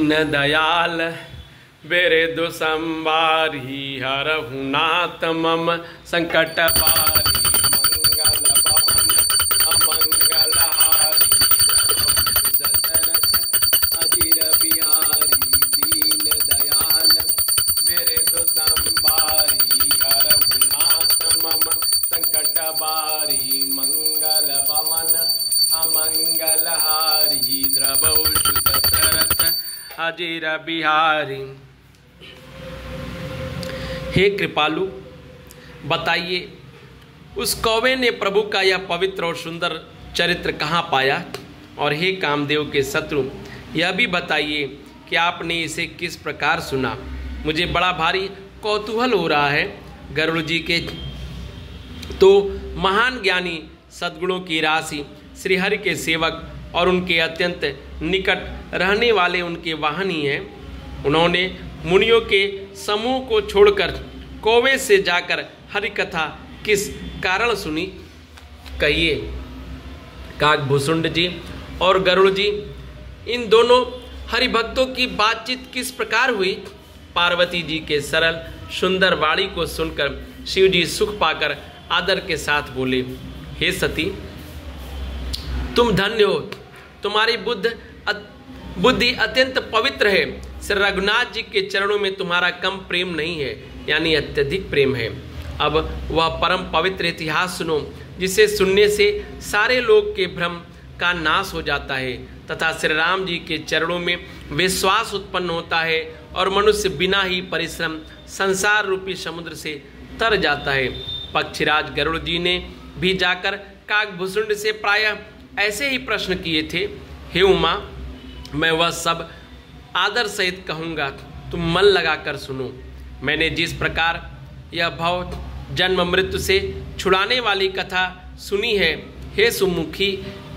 दीन दयाल बेरे दुसंबारी हरहु नाथ मम संकट बारी मंगल भवन अमंगल हारी दशरथ अजिर बिहारी दीन दयाल मेरे दुसंबारी हरहु नाथ मम संकट बारी मंगल भवन अमंगल हारी द्रवौषु दशरथ अजिर बिहारी। हे कृपालु, बताइए उस कौवे ने प्रभु का यह पवित्र और सुंदर चरित्र कहाँ पाया? और हे कामदेव के शत्रु, यह भी बताइए कि आपने इसे किस प्रकार सुना? मुझे बड़ा भारी कौतूहल हो रहा है। गरुड़ जी के तो महान ज्ञानी, सद्गुणों की राशि, श्रीहरि के सेवक और उनके अत्यंत निकट रहने वाले उनके वाहन ही हैं। उन्होंने मुनियों के समूह को छोड़कर कौवे से जाकर हरि कथा किस कारण सुनी? कहिए। काकभूषुंड जी और गरुड़ जी, इन दोनों हरिभक्तों की बातचीत किस प्रकार हुई? पार्वती जी के सरल सुंदर वाणी को सुनकर शिव जी सुख पाकर आदर के साथ बोले, हे सती, तुम धन्य हो, तुम्हारी बुद्धि अत्यंत पवित्र है। श्री रघुनाथ जी के चरणों में तुम्हारा कम प्रेम नहीं है, यानी अत्यधिक प्रेम है। अब वह परम पवित्र इतिहास सुनो, जिसे सुनने से सारे लोग के भ्रम का नाश हो जाता है तथा श्री राम जी के चरणों में विश्वास उत्पन्न होता है और मनुष्य बिना ही परिश्रम संसार रूपी समुद्र से तर जाता है। पक्षीराज गरुड़ जी ने भी जाकर काकभूषुंड से प्रायः ऐसे ही प्रश्न किए थे। हे उमा, मैं वह सब आदर सहित कहूँगा, तुम मन लगाकर सुनो। मैंने जिस प्रकार यह भव जन्म मृत्यु से छुड़ाने वाली कथा सुनी है, हे सुमुखी,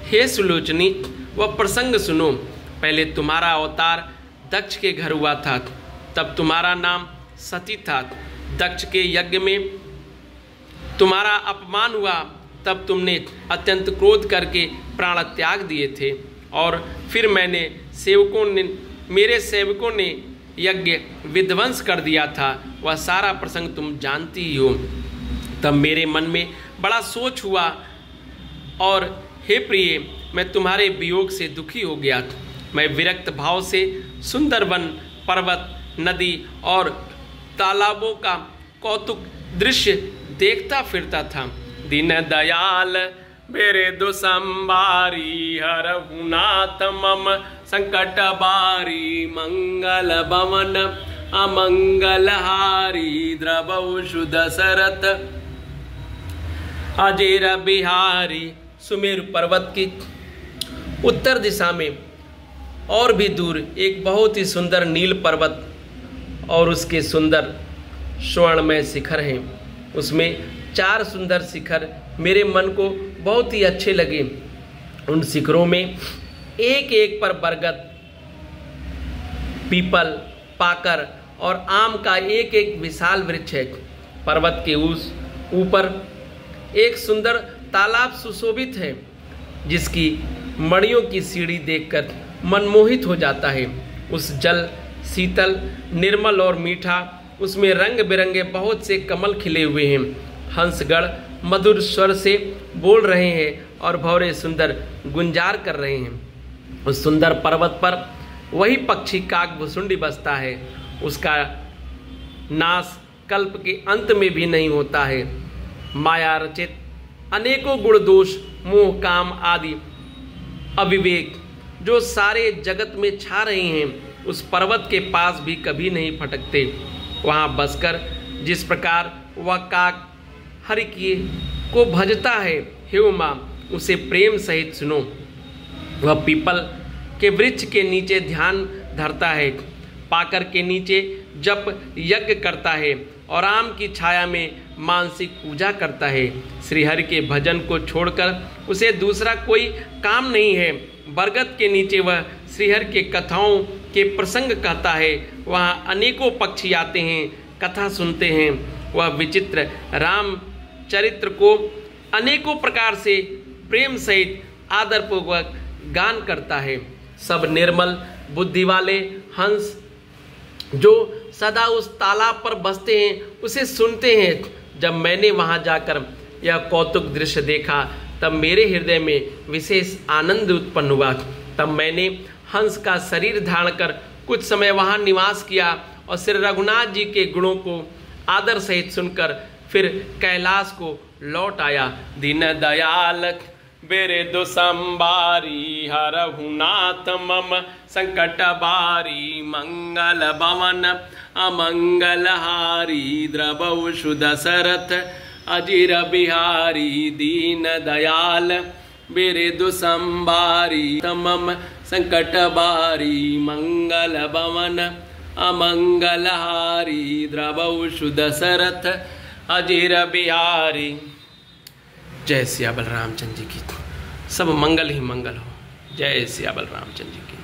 हे सुलोचनी, वह प्रसंग सुनो। पहले तुम्हारा अवतार दक्ष के घर हुआ था, तब तुम्हारा नाम सती था। दक्ष के यज्ञ में तुम्हारा अपमान हुआ, तब तुमने अत्यंत क्रोध करके प्राण त्याग दिए थे। और फिर मेरे सेवकों ने यज्ञ विध्वंस कर दिया था। वह सारा प्रसंग तुम जानती ही हो। तब मेरे मन में बड़ा सोच हुआ और हे प्रिय, मैं तुम्हारे वियोग से दुखी हो गया। मैं विरक्त भाव से सुंदर वन, पर्वत, नदी और तालाबों का कौतुक दृश्य देखता फिरता था। दीन दयाल मेरे दुसंबारी हरहु नाथ मम संकट बारी मंगल भवन अमंगल हारी द्रवौषु दशरथ अजिर बिहारी। सुमेरु पर्वत की उत्तर दिशा में और भी दूर एक बहुत ही सुंदर नील पर्वत और उसके सुंदर स्वर्णमय शिखर हैं। उसमें 4 सुंदर शिखर मेरे मन को बहुत ही अच्छे लगे। उन शिखरों में एक एक पर बरगद, पीपल, पाकर और आम का एक एक विशाल वृक्ष है। पर्वत के उस ऊपर एक सुंदर तालाब सुशोभित है, जिसकी मणियों की सीढ़ी देखकर मनमोहित हो जाता है। उस जल शीतल, निर्मल और मीठा, उसमें रंग बिरंगे बहुत से कमल खिले हुए हैं। हंसगण मधुर स्वर से बोल रहे हैं और भौरे सुंदर गुंजार कर रहे हैं। उस सुंदर पर्वत पर वही पक्षी काकभूषुंडी बसता है। उसका नाश कल्प के अंत में भी नहीं होता है। माया रचित अनेकों गुण दोष, मोह, काम आदि अविवेक जो सारे जगत में छा रहे हैं, उस पर्वत के पास भी कभी नहीं फटकते। वहाँ बसकर जिस प्रकार वह काक हरि को भजता है, हे उमा, उसे प्रेम सहित सुनो। वह पीपल के वृक्ष के नीचे ध्यान धरता है, पाकर के नीचे जप यज्ञ करता है और आम की छाया में मानसिक पूजा करता है। श्रीहरि के भजन को छोड़कर उसे दूसरा कोई काम नहीं है। बरगद के नीचे वह श्रीहरि के कथाओं के प्रसंग कहता है। वहाँ अनेकों पक्षी आते हैं, कथा सुनते हैं। वह विचित्र राम चरित्र को अनेकों प्रकार से प्रेम सहित आदरपूर्वक गान करता है। सब निर्मल बुद्धि वाले हंस जो सदा उस तालाब पर बसते हैं उसे सुनते हैं। जब मैंने वहां जाकर यह कौतुक दृश्य देखा तब मेरे हृदय में विशेष आनंद उत्पन्न हुआ। तब मैंने हंस का शरीर धारण कर कुछ समय वहां निवास किया और श्री रघुनाथ जी के गुणों को आदर सहित सुनकर फिर कैलाश को लौट आया। दीन दयाल बेरे दो संबारी हरहुनाथ मम संकट बारी मंगल भवन अमंगल हारी द्रवौ शुद सरथ अजिर बिहारी। दीन दयाल बेरे दो संबारी मम संकट बारी मंगल भवन अमंगल हारी द्रवौ शुद सरथ अजिर बिहारी। जय सिया बलरामचंद्र जी की। सब मंगल ही मंगल हो। जय सिया बलरामचंद्र जी की।